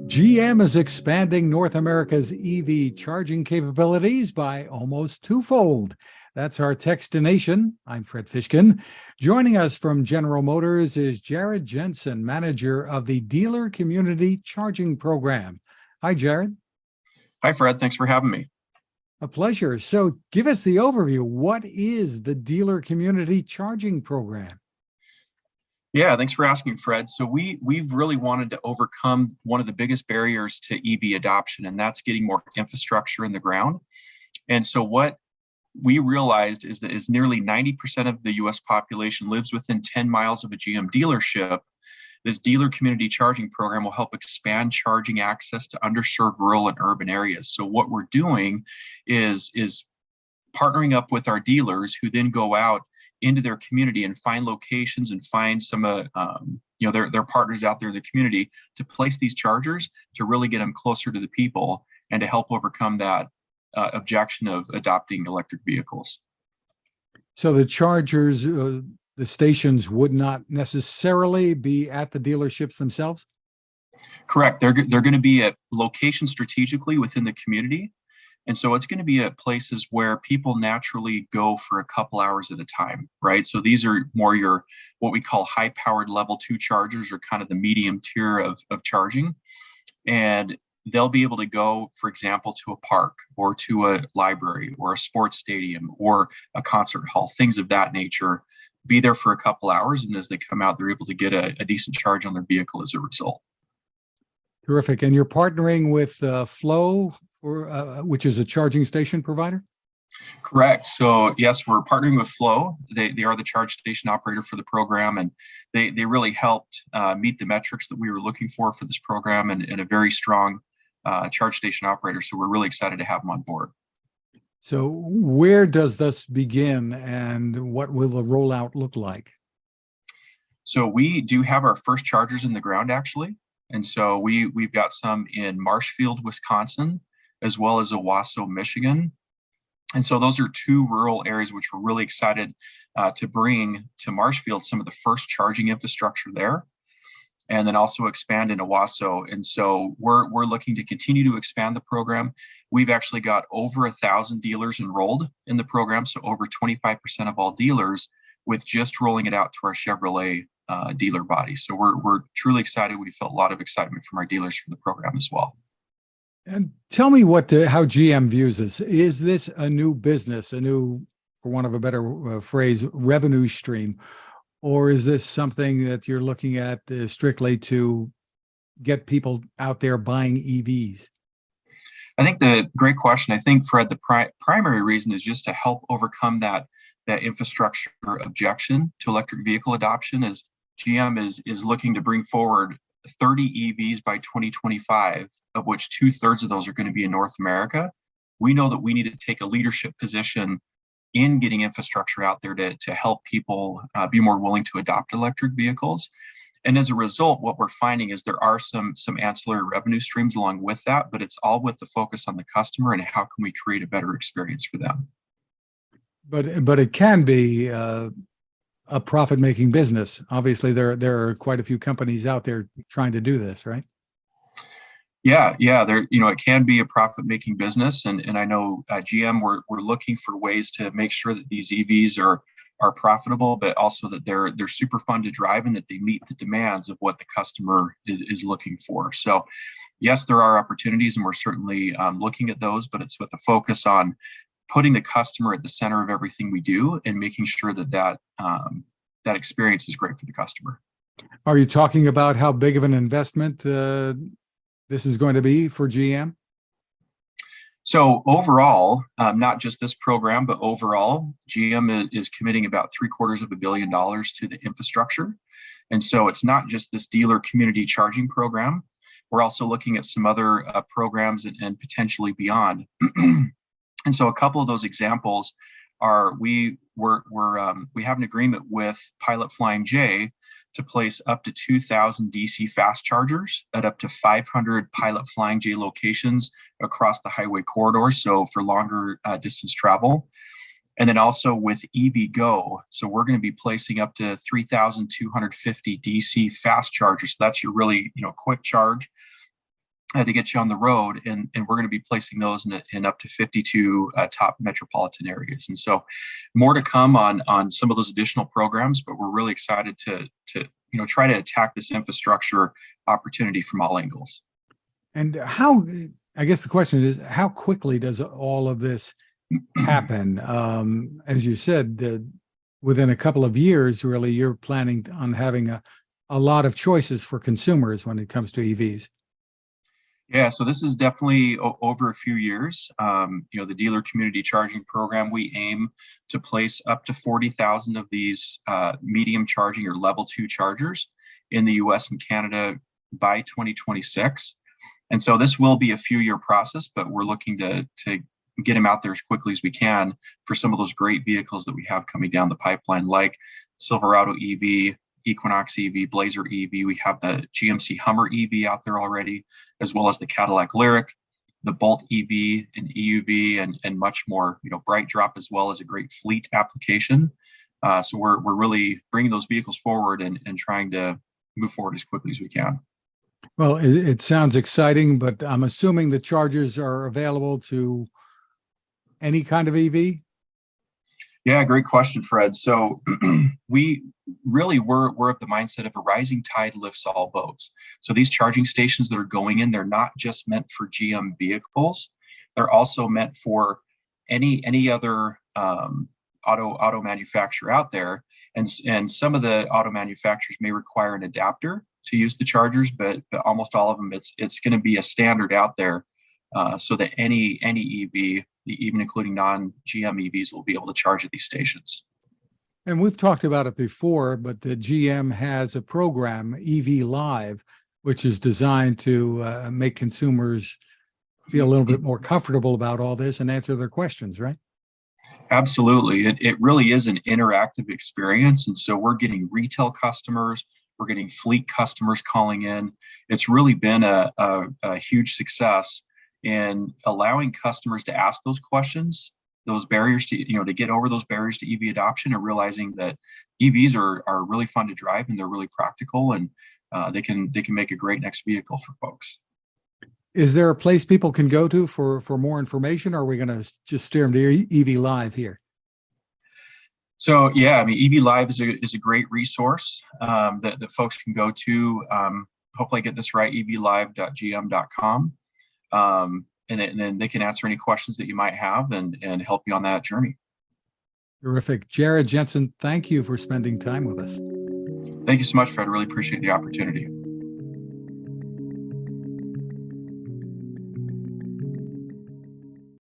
GM is expanding North America's EV charging capabilities by almost twofold. That's our Techstination. I'm Fred Fishkin. Joining us from General Motors is Jared Jenson, manager of the Dealer Community Charging Program. Hi, Jared. Hi, Fred. Thanks for having me. A pleasure. So give us the overview. What is the Dealer Community Charging Program? Yeah, thanks for asking, Fred. So we've really wanted to overcome one of the biggest barriers to EV adoption, and that's getting more infrastructure in the ground. And so what we realized is that nearly 90% of the US population lives within 10 miles of a GM dealership. This dealer community charging program will help expand charging access to underserved rural and urban areas. So what we're doing is partnering up with our dealers who then go out into their community and find locations and find some their partners out there in the community to place these chargers to really get them closer to the people and to help overcome that objection of adopting electric vehicles. So the chargers, the stations would not necessarily be at the dealerships themselves? Correct. They're going to be at locations strategically within the community. And so it's going to be at places where people naturally go for a couple hours at a time, right? So these are more your, what we call high-powered level 2 chargers, or kind of the medium tier of charging. And they'll be able to go, for example, to a park or to a library or a sports stadium or a concert hall, things of that nature, be there for a couple hours. And as they come out, they're able to get a decent charge on their vehicle as a result. Terrific. And you're partnering with Flow, which is a charging station provider? Correct. So yes, we're partnering with Flow. They are the charge station operator for the program, and they really helped meet the metrics that we were looking for this program, and a very strong charge station operator. So we're really excited to have them on board. So where does this begin, and what will the rollout look like? So we do have our first chargers in the ground, actually. And so we've got some in Marshfield, Wisconsin, as well as Owasso, Michigan. And so those are two rural areas which we're really excited to bring to Marshfield some of the first charging infrastructure there, and then also expand in Owasso. And so we're looking to continue to expand the program. We've actually got over 1,000 dealers enrolled in the program, so over 25% of all dealers, with just rolling it out to our Chevrolet dealer body. So we're truly excited. We felt a lot of excitement from our dealers for the program as well. And tell me how GM views this. Is this a new business, a new, for want of a better phrase, revenue stream? Or is this something that you're looking at strictly to get people out there buying EVs? I think great question. I think, Fred, the primary reason is just to help overcome that infrastructure objection to electric vehicle adoption, as GM is looking to bring forward 30 EVs by 2025, of which 2/3 of those are going to be in North America. We know that we need to take a leadership position in getting infrastructure out there to help people be more willing to adopt electric vehicles. And as a result, what we're finding is there are some ancillary revenue streams along with that, but it's all with the focus on the customer and how can we create a better experience for them. But it can be a profit-making business. Obviously, there are quite a few companies out there trying to do this, right? Yeah, there, it can be a profit-making business, and I know GM, we're looking for ways to make sure that these EVs are profitable, but also that they're super fun to drive and that they meet the demands of what the customer is looking for. So yes, there are opportunities, and we're certainly looking at those, but it's with a focus on putting the customer at the center of everything we do and making sure that experience is great for the customer. Are you talking about how big of an investment this is going to be for GM? So overall, not just this program, but overall, GM is committing about $750 million to the infrastructure. And so it's not just this dealer community charging program. We're also looking at some other programs and potentially beyond. And so a couple of those examples are we have an agreement with Pilot Flying J to place up to 2,000 DC fast chargers at up to 500 Pilot Flying J locations across the highway corridor, so for longer distance travel. And then also with EVgo, so we're going to be placing up to 3,250 DC fast chargers. So that's your really quick charge to get you on the road, and we're going to be placing those in up to 52 top metropolitan areas. And so more to come on some of those additional programs, but we're really excited to try to attack this infrastructure opportunity from all angles. And how, I guess the question is, how quickly does all of this happen? As you said, within a couple of years, really, you're planning on having a lot of choices for consumers when it comes to EVs. Yeah, so this is definitely over a few years. The dealer community charging program, we aim to place up to 40,000 of these medium charging or level 2 chargers in the US and Canada by 2026. And so this will be a few-year process, but we're looking to get them out there as quickly as we can for some of those great vehicles that we have coming down the pipeline, like Silverado EV, Equinox EV, Blazer EV. We have the GMC Hummer EV out there already, as well as the Cadillac Lyriq, the Bolt EV and EUV, and much more. Bright Drop as well as a great fleet application. So we're really bringing those vehicles forward and trying to move forward as quickly as we can. Well, it sounds exciting, but I'm assuming the chargers are available to any kind of EV? Yeah, great question, Fred. So we're of the mindset of a rising tide lifts all boats. So these charging stations that are going in, they're not just meant for GM vehicles. They're also meant for any other auto manufacturer out there. And some of the auto manufacturers may require an adapter to use the chargers, but almost all of them, it's going to be a standard out there, so that any EV, even including non-GM EVs, will be able to charge at these stations. And we've talked about it before, but the GM has a program, EV Live, which is designed to make consumers feel a little bit more comfortable about all this and answer their questions, right? Absolutely. It really is an interactive experience. And so we're getting retail customers, we're getting fleet customers calling in. It's really been a huge success in allowing customers to ask those questions, those barriers to get over those barriers to EV adoption, and realizing that EVs are really fun to drive and they're really practical, and they can make a great next vehicle for folks. Is there a place people can go to for more information, or are we going to just steer them to EV Live here? So yeah, I mean, EV Live is a great resource that folks can go to. Hopefully I get this right, evlive.gm.com. And then they can answer any questions that you might have and help you on that journey. Terrific. Jared Jenson, thank you for spending time with us. Thank you so much, Fred. Really appreciate the opportunity.